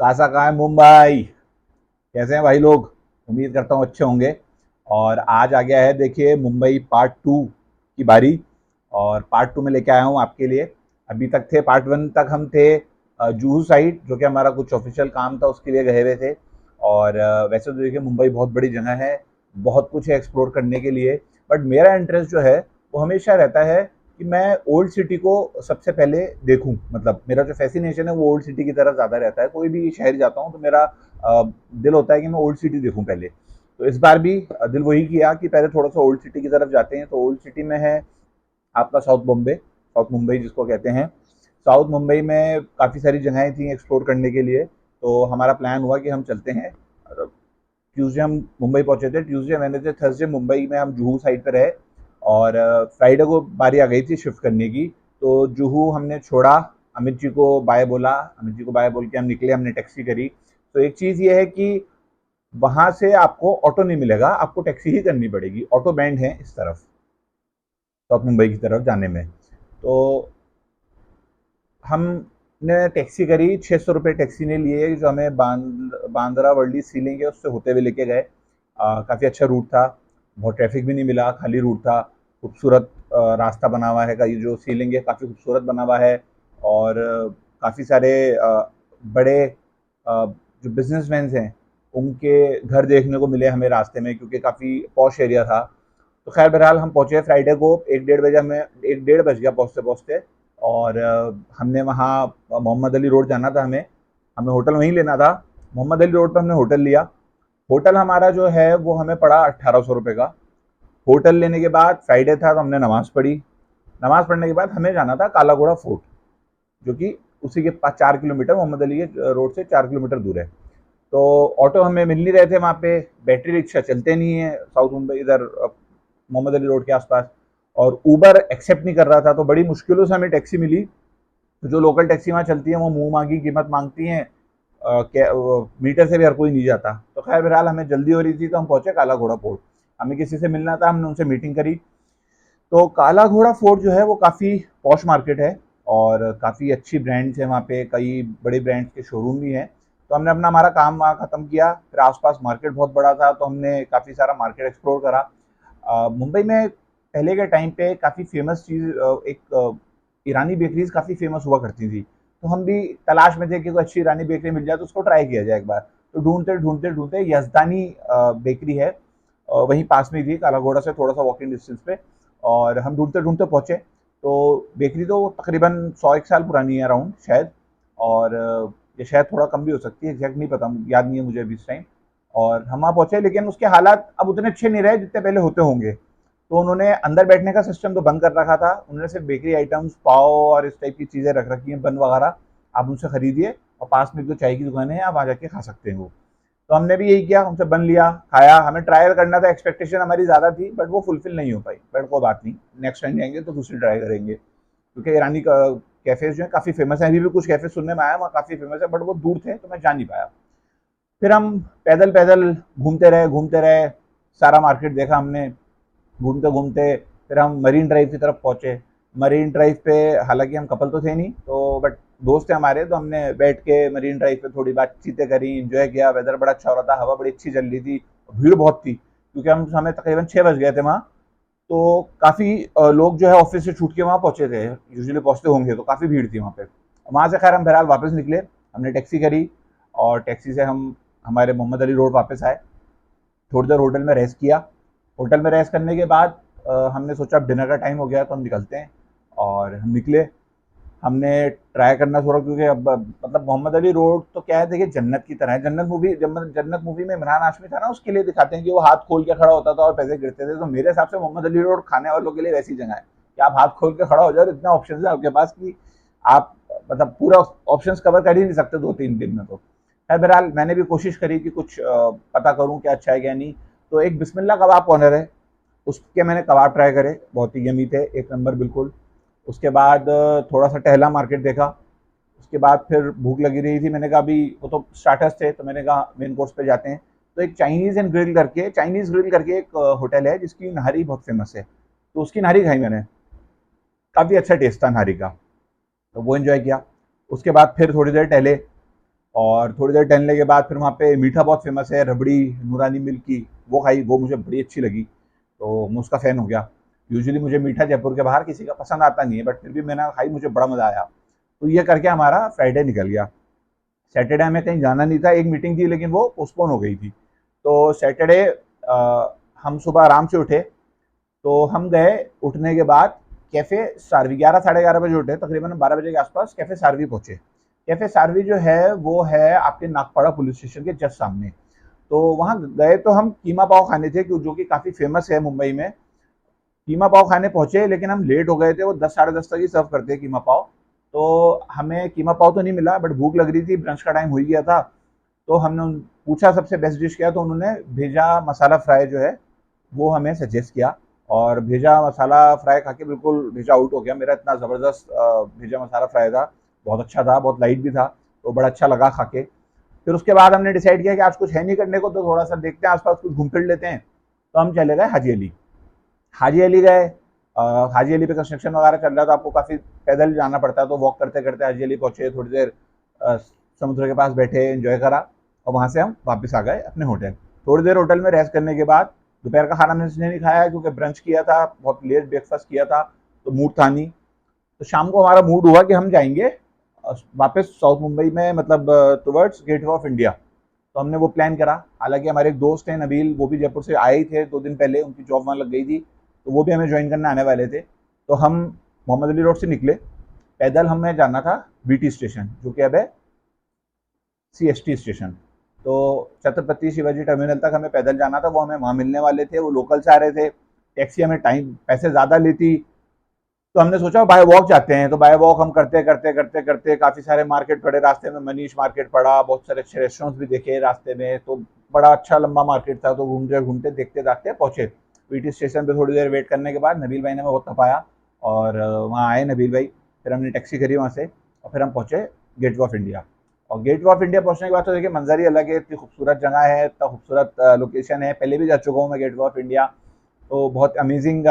कासा कहाँ है मुंबई। कैसे हैं भाई लोग। उम्मीद करता हूँ अच्छे होंगे। और आज आ गया है देखिए मुंबई पार्ट टू की बारी। और पार्ट टू में लेके आया हूँ आपके लिए। अभी तक थे पार्ट वन तक हम थे जुहू साइड, जो कि हमारा कुछ ऑफिशियल काम था उसके लिए गए हुए थे। और वैसे तो देखिए मुंबई बहुत बड़ी जगह है, बहुत कुछ है एक्सप्लोर करने के लिए। बट मेरा इंटरेस्ट जो है वो हमेशा रहता है कि मैं ओल्ड सिटी को सबसे पहले देखूं। मतलब मेरा जो फैसिनेशन है वो ओल्ड सिटी की तरफ ज़्यादा रहता है। कोई भी शहर जाता हूँ तो मेरा अ, दिल होता है कि मैं ओल्ड सिटी देखूं पहले। तो इस बार भी दिल वही किया कि पहले थोड़ा सा ओल्ड सिटी की तरफ जाते हैं। तो ओल्ड सिटी में है आपका साउथ बॉम्बे, साउथ मुंबई जिसको कहते हैं। साउथ मुंबई में काफ़ी सारी जगहें थी एक्सप्लोर करने के लिए। तो हमारा प्लान हुआ कि हम चलते हैं। ट्यूसडे हम मुंबई पहुंचे थे, ट्यूसडे वेडनेसडे थर्सडे मुंबई में हम जुहू साइड पे रहे। और फ्राइडे को बारी आ गई थी शिफ्ट करने की। तो जुहू हमने छोड़ा, अमित जी को बाय बोला, अमित जी को बाय बोल के हम निकले, हमने टैक्सी करी। तो एक चीज़ ये है कि वहां से आपको ऑटो नहीं मिलेगा, आपको टैक्सी ही करनी पड़ेगी। ऑटो बैंड है इस तरफ, साउथ मुंबई की तरफ जाने में। तो हमने टैक्सी करी, 600 रुपये टैक्सी ने लिए, जो हमें बांद्रा वर्ली सीलिंग है उससे होते हुए लेके गए। काफ़ी अच्छा रूट था, बहुत ट्रैफिक भी नहीं मिला, खाली रूट था। खूबसूरत रास्ता बना हुआ है, का ये जो सीलिंग है काफ़ी खूबसूरत बना हुआ है। और काफ़ी सारे बड़े जो बिजनेसमैन हैं उनके घर देखने को मिले हमें रास्ते में, क्योंकि काफ़ी पॉश एरिया था। तो खैर बहरहाल हम पहुंचे फ्राइडे को, 1 डेढ़ बजे हमें, 1 डेढ़ बज गया पहुंचते पहुंचते। और हमने वहाँ मोहम्मद अली रोड जाना था, हमें हमें होटल वहीं लेना था। मोहम्मद अली रोड पर हमने होटल लिया। होटल हमारा जो है वो हमें पड़ा 1800 रुपये का। होटल लेने के बाद फ्राइडे था तो हमने नमाज पढ़ी। नमाज पढ़ने के बाद हमें जाना था काला घोड़ा फोर्ट, जो कि उसी के पास 4 किलोमीटर, मोहम्मद अली के रोड से 4 किलोमीटर दूर है। तो ऑटो हमें मिल नहीं रहे थे वहाँ पे, बैटरी रिक्शा चलते नहीं है साउथ मुंबई इधर मोहम्मद अली रोड के आसपास। और ऊबर एक्सेप्ट नहीं कर रहा था, तो बड़ी मुश्किलों से हमें टैक्सी मिली। तो जो लोकल टैक्सी वहाँ चलती है वो मुंह मांगी कीमत मांगती हैं। मीटर से भी हर कोई नहीं जाता। तो खैर बहरहाल हमें जल्दी हो रही थी तो हम पहुंचे काला घोड़ा फोर्ट। हमें किसी से मिलना था, हमने उनसे मीटिंग करी। तो काला घोड़ा फोर्ट जो है वो काफ़ी पॉश मार्केट है, और काफ़ी अच्छी ब्रांड्स हैं वहाँ पे, कई बड़े ब्रांड्स के शोरूम भी हैं। तो हमने अपना हमारा काम वहाँ ख़त्म किया। फिर आसपास मार्केट बहुत बड़ा था तो हमने काफ़ी सारा मार्केट एक्सप्लोर करा। मुंबई में पहले के टाइम पे काफ़ी फेमस चीज़, ईरानी बेकरीज काफ़ी फेमस हुआ करती थी। तो हम भी तलाश में थे कि कोई अच्छी ईरानी बेकरी मिल जाए तो उसको ट्राई किया जाए एक बार। तो ढूंढते ढूंढते ढूंढते यजदानी बेकरी है, वहीं पास में ही थी, काला घोड़ा से थोड़ा सा वॉकिंग डिस्टेंस पे। और हम ढूंढते ढूंढते पहुंचे। तो बेकरी तो तकरीबन 100 एक साल पुरानी है अराउंड शायद। और ये शायद थोड़ा कम भी हो सकती है, एग्जैक्ट नहीं पता, याद नहीं है मुझे अभी इस टाइम। और हम वहाँ पहुंचे लेकिन उसके हालात अब उतने अच्छे नहीं रहे जितने पहले होते होंगे। तो उन्होंने अंदर बैठने का सिस्टम तो बंद कर रखा था, उन्होंने सिर्फ बेकरी आइटम्स, पाव और इस टाइप की चीज़ें रख रखी हैं, बन वगैरह। आप उनसे खरीदिए और पास में जो चाय की दुकान है आप वहाँ जाके खा सकते हैं वो। तो हमने भी यही किया, हमसे बन लिया, खाया। हमें ट्रायल करना था, एक्सपेक्टेशन हमारी ज़्यादा थी बट वो फुलफिल नहीं हो पाई। बट कोई बात नहीं, नेक्स्ट टाइम जाएंगे तो दूसरी ट्राई करेंगे, क्योंकि ईरानी कैफ़ेज़ जो हैं काफ़ी फेमस हैं। अभी भी कुछ कैफ़े सुनने में आया वहाँ काफ़ी फेमस है, बट वो दूर थे तो मैं जा नहीं पाया। फिर हम पैदल पैदल घूमते रहे, सारा मार्केट देखा हमने घूमते घूमते। फिर हम मरीन ड्राइव की तरफ पहुंचे। मरीन ड्राइव पे, हालांकि हम कपल तो थे नहीं, तो बट दोस्त थे हमारे, तो हमने बैठ के मरीन ड्राइव पे थोड़ी बातचीतें करी, इंजॉय किया। वेदर बड़ा अच्छा हो रहा था, हवा बड़ी अच्छी चल रही थी। भीड़ बहुत थी क्योंकि हम हमें तकरीबन 6 बज गए थे वहाँ। तो काफ़ी लोग जो है ऑफिस से छूट के वहाँ पहुंचे थे, यूजुअली पहुंचते होंगे, तो काफ़ी भीड़ थी वहाँ पे। वहाँ से खैर हम बहरहाल वापस निकले, हमने टैक्सी करी। और टैक्सी से हम हमारे मोहम्मद अली रोड वापस आए। थोड़ी देर होटल में रेस्ट किया। होटल में रेस्ट करने के बाद हमने सोचा अब डिनर का टाइम हो गया तो हम निकलते हैं। और हम निकले। हमने ट्राई करना छोड़ा, क्योंकि अब मतलब मोहम्मद अली रोड तो क्या है, देखिए जन्नत की तरह है। जन्नत मूवी में इमरान हाशमी था ना, उसके लिए दिखाते हैं कि वो हाथ खोल के खड़ा होता था और पैसे गिरते थे। तो मेरे हिसाब से मोहम्मद अली रोड खाने वालों के लिए वैसी जगह है कि आप हाथ खोल के खड़ा हो जाओ, इतना ऑप्शन है आपके पास कि आप मतलब पूरा ऑप्शन कवर कर ही नहीं सकते 2-3 दिन में। तो खैर बहरहाल मैंने भी कोशिश करी कि कुछ पता करूं क्या अच्छा है क्या नहीं। तो एक बिस्मिल्ला कबाब कॉर्नर है, उसके मैंने कबाब ट्राई करे, बहुत ही यमी थे, एक नंबर बिल्कुल। उसके बाद थोड़ा सा टहला, मार्केट देखा। उसके बाद फिर भूख लगी रही थी, मैंने कहा अभी वो तो स्टार्टर्स थे तो मैंने कहा मेन कोर्स पे जाते हैं। तो एक चाइनीज़ ग्रिल करके एक होटल है जिसकी नहारी बहुत फेमस है। तो उसकी नहारी खाई मैंने, काफ़ी अच्छा टेस्ट था नहारी का। तो वो एंजॉय किया। उसके बाद फिर थोड़ी देर टहले। और थोड़ी देर टहलने के बाद फिर वहाँ पे मीठा बहुत फेमस है, रबड़ी नूरानी मिल्क की, वो खाई, वो मुझे बड़ी अच्छी लगी, तो मैं उसका फ़ैन हो गया। यूजुअली मुझे मीठा जयपुर के बाहर किसी का पसंद आता नहीं है, बट फिर भी मैंने खाई, मुझे बड़ा मज़ा आया। तो ये करके हमारा फ्राइडे निकल गया। सैटरडे हमें कहीं जाना नहीं था, एक मीटिंग थी लेकिन वो पोस्टपोन हो गई थी। तो सैटरडे हम सुबह आराम से उठे, तो हम गए, उठने के बाद कैफ़े सारवी, 11 साढ़े 11 बजे उठे, तकरीबन 12 बजे के आसपास कैफ़े सारवी पहुँचे। कैफ़े सारवी जो है वो है आपके नागपाड़ा पुलिस स्टेशन के जस्ट सामने। तो वहाँ गए तो हम कीमा पाव खाने थे, जो कि काफ़ी फेमस है मुंबई में। कीमा पाव खाने पहुंचे लेकिन हम लेट हो गए थे, वो 10 साढ़े 10 तक ही सर्व करते हैं कीमा पाव। तो हमें कीमा पाव तो नहीं मिला, बट भूख लग रही थी, ब्रंच का टाइम हो ही गया था। तो हमने पूछा सबसे बेस्ट डिश क्या, तो उन्होंने भेजा मसाला फ्राई जो है वो हमें सजेस्ट किया। और भेजा मसाला फ्राई खा के बिल्कुल भेजा आउट हो गया मेरा, इतना ज़बरदस्त भेजा मसाला फ्राई था, बहुत अच्छा था, बहुत लाइट भी था, तो बड़ा अच्छा लगा खा के। फिर उसके बाद हमने डिसाइड किया कि आज कुछ है नहीं करने को, तो थोड़ा सा देखते हैं आसपास, कुछ घूम फिर लेते हैं। तो हम चले गए हाजी अली। हाजी अली गए। हाजी अली पे कंस्ट्रक्शन वगैरह चल रहा था, आपको काफ़ी पैदल जाना पड़ता है, तो वॉक करते करते हाजी अली पहुंचे, थोड़ी देर समुद्र के पास बैठे, एंजॉय करा, और वहाँ से हम वापस आ गए अपने होटल। थोड़ी देर होटल में रेस्ट करने के बाद दोपहर का खाना मैंने नहीं खाया क्योंकि ब्रंच किया था, बहुत लेट ब्रेकफास्ट किया था, तो मूड था नहीं। तो शाम को हमारा मूड हुआ कि हम जाएंगे वापस साउथ मुंबई में, मतलब टुवर्ड्स गेटवे ऑफ इंडिया। तो हमने वो प्लान करा। हालांकि हमारे एक दोस्त हैं नबील, वो भी जयपुर से आए ही थे 2 दिन पहले, उनकी जॉब वहाँ लग गई थी, तो वो भी हमें ज्वाइन करने आने वाले थे। तो हम मोहम्मद अली रोड से निकले। पैदल हमें जाना था बीटी स्टेशन, जो कि अब है सीएसटी स्टेशन। तो छत्रपति शिवाजी टर्मिनल तक हमें पैदल जाना था, वो हमें वहाँ मिलने वाले थे, वो लोकल से आ रहे थे। टैक्सी हमें टाइम पैसे ज़्यादा लेती, तो हमने सोचा बाय वॉक जाते हैं। तो बाय वॉक हम करते करते करते करते काफ़ी सारे मार्केट पड़े रास्ते में, मनीष मार्केट पड़ा, बहुत सारे अच्छे रेस्टोरेंट्स भी देखे रास्ते में, तो बड़ा अच्छा लंबा मार्केट था। तो घूमते घूमते देखते देखते पहुंचे वीटी स्टेशन पे। थोड़ी देर वेट करने के बाद नबील भाई ने हमें बहुत तपाया, और वहाँ आए नबील भाई, फिर हमने टैक्सी करी वहाँ से, और फिर हम पहुँचे गेटवे ऑफ इंडिया। और गेटवे ऑफ इंडिया पहुँचने के बाद तो देखिए मंजर ही अलग है, इतनी खूबसूरत जगह है, इतना खूबसूरत लोकेशन है। पहले भी जा चुका हूँ मैं गेटवे ऑफ इंडिया, तो बहुत अमेजिंग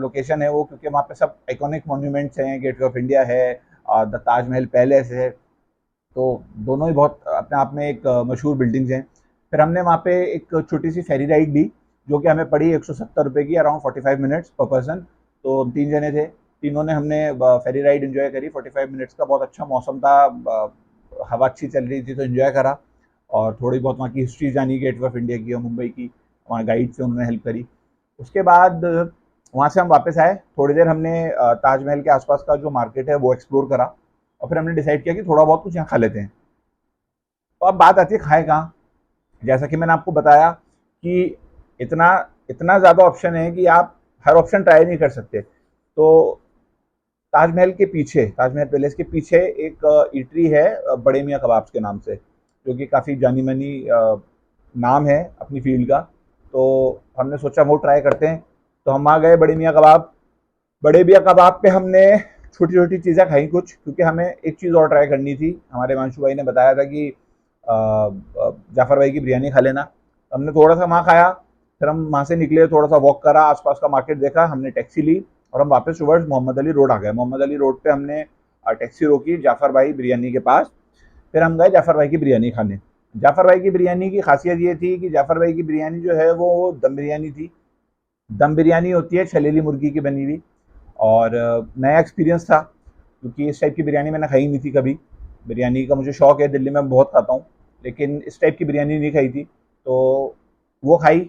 लोकेशन है वो, क्योंकि वहाँ पे सब आइकॉनिक मॉन्यूमेंट्स हैं, गेटवे ऑफ इंडिया है, द ताजमहल पैलेस है, तो दोनों ही बहुत अपने आप में एक मशहूर बिल्डिंग्स हैं। फिर हमने वहाँ पे एक छोटी सी फेरी राइड ली, जो कि हमें पड़ी 170 रुपये की, अराउंड 45 मिनट्स पर पर्सन। तो हम 3 जने थे, तीनों ने हमने फेरी राइड इन्जॉय करी 45 मिनट्स का। बहुत अच्छा मौसम था, हवा अच्छी चल रही थी, तो इन्जॉय करा। और थोड़ी बहुत वहाँ की हिस्ट्री जानी गेटवे ऑफ इंडिया की और मुंबई की, वहाँ गाइड से उन्होंने हेल्प करी। उसके बाद वहाँ से हम वापस आए, थोड़ी देर हमने ताजमहल के आसपास का जो मार्केट है वो एक्सप्लोर करा, और फिर हमने डिसाइड किया कि थोड़ा बहुत कुछ यहाँ खा लेते हैं। तो अब बात आती है खाए कहाँ। जैसा कि मैंने आपको बताया कि इतना इतना ज़्यादा ऑप्शन है कि आप हर ऑप्शन ट्राई नहीं कर सकते। तो ताजमहल के पीछे, ताजमहल पैलेस के पीछे एक ईटरी है, बड़े मियाँ कबाब्स के नाम से, जो कि काफ़ी जानी मानी नाम है अपनी फील्ड का। तो हमने सोचा वो ट्राई करते हैं, तो हम आ गए बड़े मियाँ कबाब। बड़े मियाँ कबाब पे हमने छोटी छोटी चीज़ें खाई कुछ, क्योंकि हमें एक चीज़ और ट्राई करनी थी। हमारे मानसू भाई ने बताया था कि जाफ़र भाई की बिरयानी खा लेना, तो हमने थोड़ा सा वहाँ खाया। फिर हम वहाँ से निकले, थोड़ा सा वॉक करा, आसपास का मार्केट देखा, हमने टैक्सी ली, और हम वापस टुवर्ड्स मोहम्मद अली रोड आ गए। मोहम्मद अली रोड पे हमने टैक्सी रोकी जाफ़र भाई बिरयानी के पास। फिर हम गए जाफ़र भाई की बिरयानी खाने। जाफ़र भाई की बिरयानी की खासियत ये थी कि जाफ़र भाई की बिरयानी जो है वो दम बिरयानी थी। दम बिरयानी होती है छलेली मुर्गी की बनी हुई, और नया एक्सपीरियंस था, क्योंकि इस टाइप की बिरयानी मैंने खाई नहीं थी कभी। बिरयानी का मुझे शौक है, दिल्ली में बहुत खाता हूँ, लेकिन इस टाइप की बिरयानी नहीं खाई थी। तो वो खाई,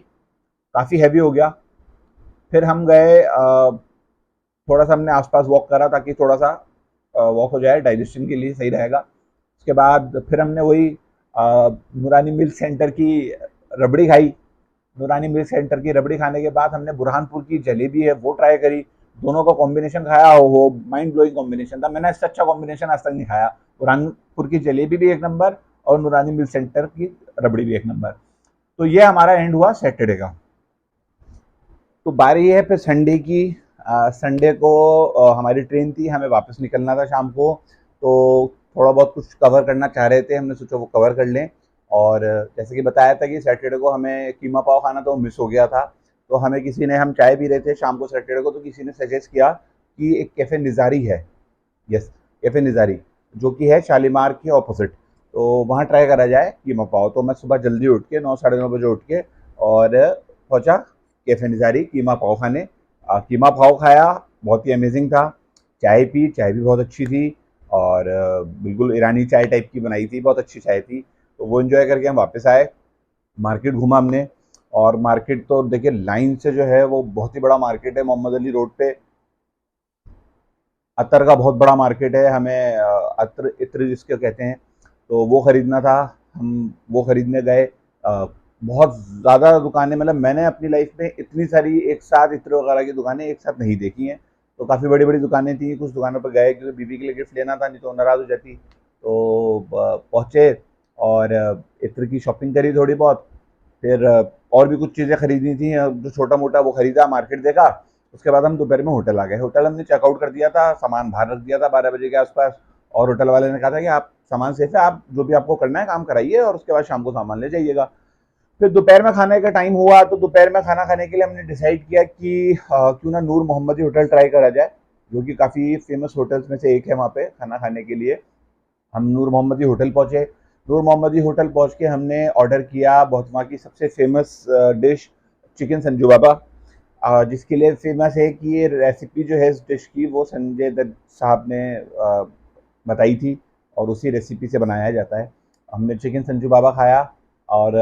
काफ़ी हैवी हो गया। फिर हम गए, थोड़ा सा हमने आसपास वॉक करा, ताकि थोड़ा सा वॉक हो जाए, डाइजेशन के लिए सही रहेगा। उसके बाद फिर हमने वही नूरानी मिल्क सेंटर की रबड़ी खाई। नूरानी मिल्क सेंटर की रबड़ी खाने के बाद हमने बुरहानपुर की जलेबी है वो ट्राई करी। दोनों का कॉम्बिनेशन खाया हो माइंड ब्लोइंग कॉम्बिनेशन था, मैंने इससे अच्छा कॉम्बिनेशन आज तक नहीं खाया। बुरहानपुर की जलेबी भी एक नंबर, और नूरानी मिल्क सेंटर की रबड़ी भी एक नंबर। तो ये हमारा एंड हुआ सैटरडे का। तो बारी है फिर संडे की। संडे को हमारी ट्रेन थी, हमें वापस निकलना था शाम को। तो थोड़ा बहुत कुछ कवर करना चाह रहे थे, हमने सोचा वो कवर कर लें। और जैसे कि बताया था कि सैटरडे को हमें कीमा पाव खाना तो मिस हो गया था। तो हमें किसी ने, हम चाय पी रहे थे शाम को सैटरडे को, तो किसी ने सजेस्ट किया कि एक कैफ़े निज़ारी है। यस, कैफ़े निज़ारी, जो कि है शालीमार के ऑपोजिट। तो वहाँ ट्राई करा जाए कीमा पाव। तो मैं सुबह जल्दी उठ के 9 साढ़े 9 बजे उठ के और पहुँचा कैफ़े निज़ारी कीमा पाव खाने। कीमा पाव खाया, बहुत ही अमेजिंग था। चाय पी, चाय भी बहुत अच्छी थी और बिल्कुल ईरानी चाय टाइप की बनाई थी, बहुत अच्छी चाय थी। तो वो एंजॉय करके हम वापस आए। मार्केट घूमा हमने और मार्केट तो देखिए लाइन से जो है वो बहुत ही बड़ा मार्केट है मोहम्मद अली रोड पे। अतर का बहुत बड़ा मार्केट है, हमें अत्र इत्र जिसको कहते हैं, तो वो खरीदना था। हम वो खरीदने गए। बहुत ज़्यादा दुकानें, मतलब मैंने अपनी लाइफ में इतनी सारी एक साथ इत्र वगैरह की दुकानें एक साथ नहीं देखी हैं। तो काफ़ी बड़ी बड़ी दुकानें थी, कुछ दुकानों पर गए क्योंकि बीवी के लिए गिफ्ट लेना था, नहीं तो नाराज़ हो जाती। तो पहुँचे और इत्र की शॉपिंग करी थोड़ी बहुत। फिर और भी कुछ चीज़ें खरीदनी थी, जो छोटा मोटा वो खरीदा, मार्केट देखा। उसके बाद हम दोपहर में होटल आ गए। होटल हमने चेकआउट कर दिया था, सामान बाहर रख दिया था 12 बजे के आसपास। और होटल वाले ने कहा था कि आप सामान सेफ है, आप जो भी आपको करना है काम कराइए और उसके बाद शाम को सामान ले जाइएगा। फिर दोपहर में खाने का टाइम हुआ, तो दोपहर में खाना खाने के लिए हमने डिसाइड किया कि क्यों ना नूर मोहम्मदी होटल ट्राई करा जाए, जो कि काफ़ी फेमस होटल्स में से एक है वहाँ पे खाना खाने के लिए। हम नूर मोहम्मदी होटल पहुँचे। नूर मोहम्मदी होटल पहुँच के हमने ऑर्डर किया बहुत वहाँ की सबसे फेमस डिश चिकन संजू बाबा, जिसके लिए फेमस है कि ये रेसिपी जो है इस डिश की वो संजय दत्त साहब ने बताई थी और उसी रेसिपी से बनाया जाता है। हमने चिकन संजू बाबा खाया और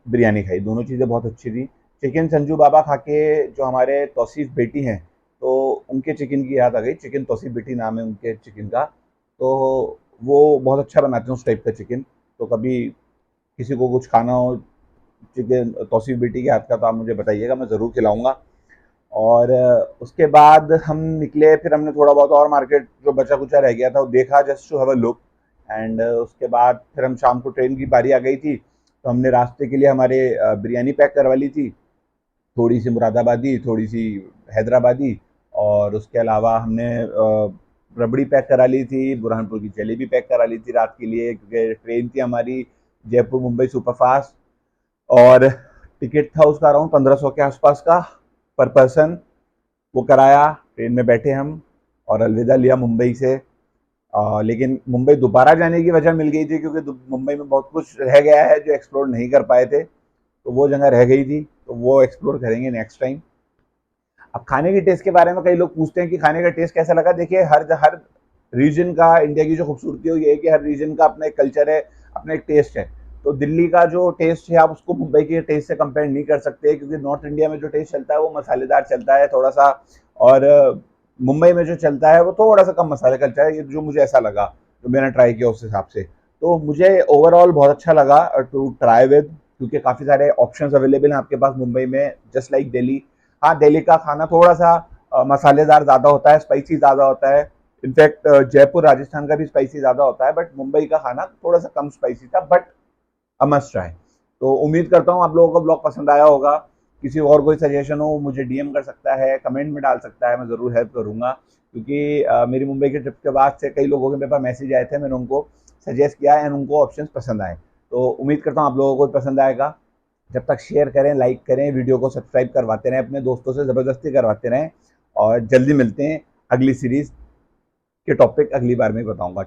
बिरयानी खाई, दोनों चीज़ें बहुत अच्छी थी। चिकन संजू बाबा खा के जो हमारे तौसीफ़ बेटी हैं, तो उनके चिकन की याद आ गई। चिकन तौसीफ़ बेटी नाम है उनके चिकन का। तो वो बहुत अच्छा बनाते हैं उस टाइप का चिकन। तो कभी किसी को कुछ खाना हो चिकन तौसीफ़ बेटी के हाथ का तो आप मुझे बताइएगा, मैं ज़रूर खिलाऊँगा। और उसके बाद हम निकले, फिर हमने थोड़ा बहुत और मार्केट जो बचा-कुचा रह गया था वो देखा, just to have a look. And उसके बाद फिर हम शाम को ट्रेन की बारी आ गई थी, तो हमने रास्ते के लिए हमारे बिरयानी पैक करवा ली थी। थोड़ी-सी मुरादाबादी, थोड़ी-सी हैदराबादी और उसके अलावा हमने रबड़ी पैक करा ली थी, बुरहानपुर की जलेबी पैक करा ली थी रात के लिए, क्योंकि ट्रेन थी हमारी जयपुर मुंबई सुपरफास्ट। और टिकट था उसका अराउंड 1500 के आसपास का पर पर्सन। वो कराया, ट्रेन में बैठे हम और अलविदा लिया मुंबई से। लेकिन मुंबई दोबारा जाने की वजह मिल गई थी, क्योंकि मुंबई में बहुत कुछ रह गया है जो एक्सप्लोर नहीं कर पाए थे। तो वो जगह रह गई थी, तो वो एक्सप्लोर करेंगे नेक्स्ट टाइम। अब खाने के टेस्ट के बारे में कई लोग पूछते हैं कि खाने का टेस्ट कैसा लगा। देखिए हर रीजन का, इंडिया की जो खूबसूरती है ये है कि हर रीजन का अपना एक कल्चर है, अपना एक टेस्ट है। तो दिल्ली का जो टेस्ट है आप उसको मुंबई के टेस्ट से कंपेयर नहीं कर सकते, क्योंकि नॉर्थ इंडिया में जो टेस्ट चलता है वो मसालेदार चलता है थोड़ा सा। और मुंबई में जो चलता है वो थोड़ा सा कम मसाले का चलता है, ये जो मुझे ऐसा लगा, जो मैंने ट्राई किया उस हिसाब से। तो मुझे ओवरऑल बहुत अच्छा लगा टू ट्राई विद, क्योंकि काफ़ी सारे ऑप्शंस अवेलेबल हैं आपके पास मुंबई में, जस्ट लाइक दिल्ली। हाँ, दिल्ली का खाना थोड़ा सा मसालेदार ज़्यादा होता है, स्पाइसी ज़्यादा होता है। इनफैक्ट जयपुर राजस्थान का भी स्पाइसी ज़्यादा होता है, बट मुंबई का खाना थोड़ा सा कम स्पाइसी था, बट अ मस्ट ट्राई। तो उम्मीद करता हूँ आप लोगों को ब्लॉग पसंद आया होगा। किसी और कोई सजेशन हो मुझे डीएम कर सकता है, कमेंट में डाल सकता है, मैं ज़रूर हेल्प करूँगा। क्योंकि मेरी मुंबई के ट्रिप के बाद से कई लोगों के मेरे पास मैसेज आए थे, मैंने उनको सजेस्ट किया एंड उनको ऑप्शंस पसंद आए। तो उम्मीद करता हूँ आप लोगों को भी पसंद आएगा। जब तक शेयर करें, लाइक करें, वीडियो को सब्सक्राइब करवाते रहें, अपने दोस्तों से ज़बरदस्ती करवाते रहें। और जल्दी मिलते हैं अगली सीरीज़ के टॉपिक अगली बार में बताऊँगा।